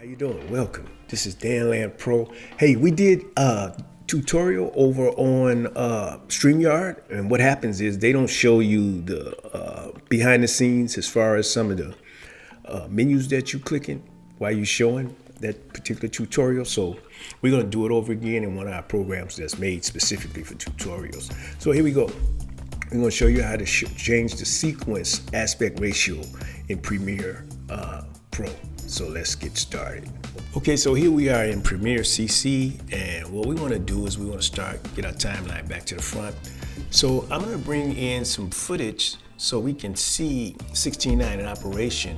How you doing? Welcome. This is Dan Land Pro. Hey, we did a tutorial over on StreamYard, and what happens is they don't show you the behind the scenes as far as some of the menus that you clicking while you showing that particular tutorial. So we're gonna do it over again in one of our programs that's made specifically for tutorials. So here we go. I'm going to show you how to change the sequence aspect ratio in Premiere Pro. So let's get started. Okay, so here we are in Premiere CC, and what we want to do is we want to get our timeline back to the front. So I'm going to bring in some footage so we can see 16:9 in operation,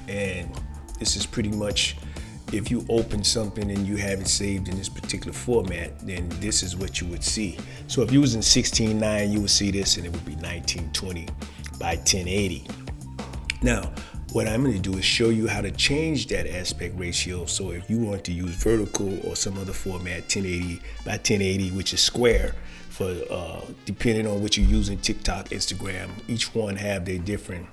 and this is pretty much if you open something and you have it saved in this particular format, then this is what you would see. So if you was in 16:9, you would see this and it would be 1920 by 1080. Now, what I'm going to do is show you how to change that aspect ratio. So if you want to use vertical or some other format, 1080 by 1080, which is square, for depending on what you're using, TikTok, Instagram, each one have their different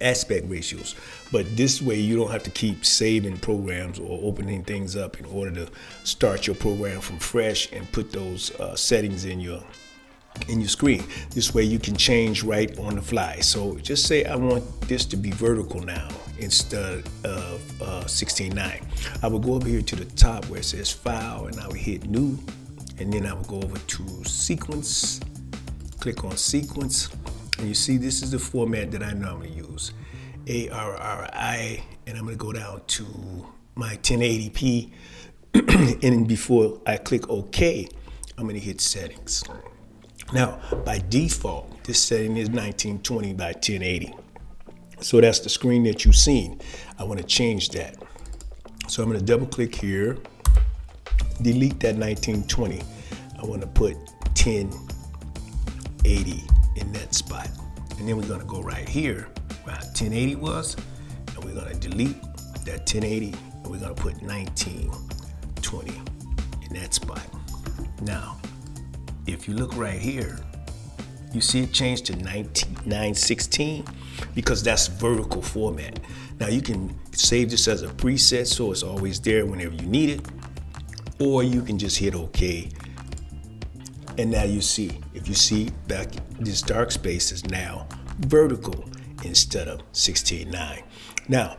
aspect ratios. But this way you don't have to keep saving programs or opening things up in order to start your program from fresh and put those settings in your screen. This way you can change right on the fly. So just say I want this to be vertical now instead of 16:9. I will go over here to the top where it says File, and I will hit New, and then I will go over to Sequence, click on Sequence, and you see this is the format that I normally use, ARRI, and I'm going to go down to my 1080p, and before I click OK, I'm going to hit Settings. Now, by default, this setting is 1920 by 1080. So that's the screen that you've seen. I want to change that. So I'm going to double click here, delete that 1920. I want to put 1080 in that spot. And then we're going to go right here where 1080 was, and we're going to delete that 1080, and we're going to put 1920 in that spot. Now, if you look right here, you see it changed to 916 because that's vertical format. Now you can save this as a preset so it's always there whenever you need it, or you can just hit OK. And now you see, if you see back, this dark space is now vertical instead of 16:9. Now,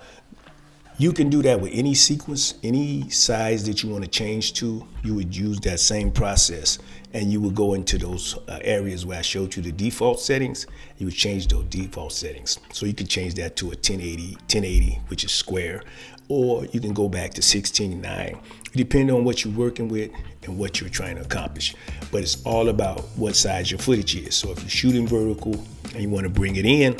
you can do that with any sequence, any size that you want to change to. You would use that same process, and you would go into those areas where I showed you the default settings. You would change those default settings. So you can change that to a 1080, which is square, or you can go back to 16:9, depending on what you're working with and what you're trying to accomplish. But it's all about what size your footage is. So if you're shooting vertical and you want to bring it in,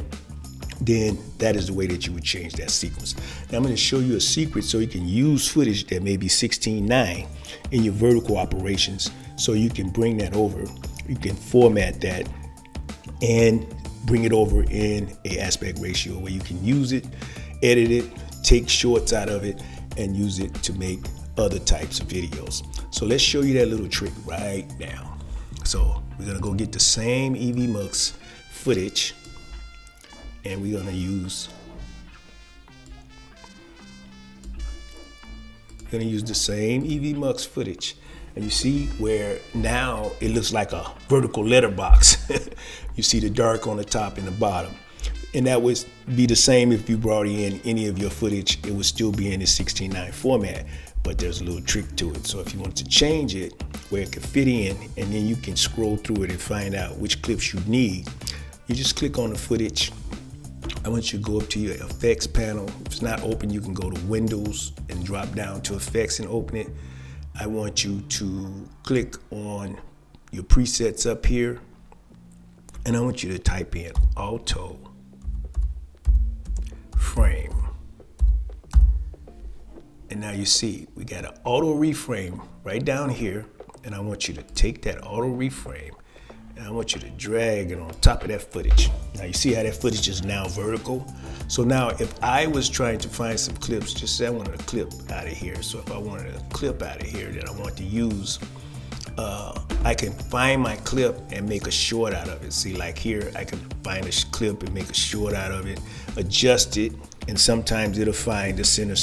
then that is the way that you would change that sequence. Now I'm going to show you a secret so you can use footage that may be 16:9 in your vertical operations, so you can bring that over. You can format that and bring it over in a aspect ratio where you can use it, edit it, take shorts out of it, and use it to make other types of videos. So let's show you that little trick right now. So we're going to go get the same EVMux footage, and we're gonna use the same EVMux footage. And you see where now it looks like a vertical letterbox. You see the dark on the top and the bottom. And that would be the same if you brought in any of your footage. It would still be in the 16:9 format, but there's a little trick to it. So if you want to change it where it could fit in, and then you can scroll through it and find out which clips you need, you just click on the footage. I want you to go up to your effects panel. If it's not open, you can go to Windows and drop down to effects and open it. I want you to click on your presets up here, and I want you to type in auto frame. And now you see we got an auto reframe right down here, and I want you to take that auto reframe and I want you to drag it on top of that footage. Now you see how that footage is now vertical? So now if I was trying to find some clips, just say I wanted a clip out of here. So if I wanted a clip out of here that I want to use, I can find my clip and make a short out of it. See, like here, I can find a clip and make a short out of it, adjust it, and sometimes it'll find the center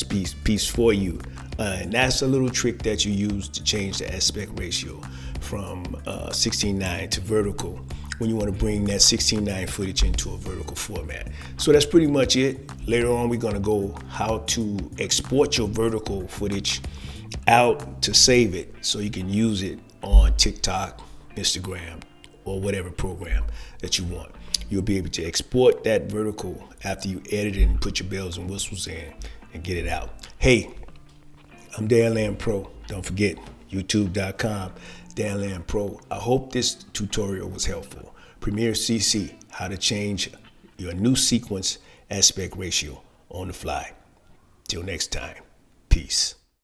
piece for you. And that's a little trick that you use to change the aspect ratio from 16:9 to vertical when you want to bring that 16:9 footage into a vertical format. So that's pretty much it. Later on, we're going to go how to export your vertical footage out to save it so you can use it on TikTok, Instagram, or whatever program that you want. You'll be able to export that vertical after you edit it and put your bells and whistles in and get it out. Hey, I'm Dan Land Pro. Don't forget, youtube.com, Dan Land Pro. I hope this tutorial was helpful. Premiere CC, how to change your new sequence aspect ratio on the fly. Till next time, peace.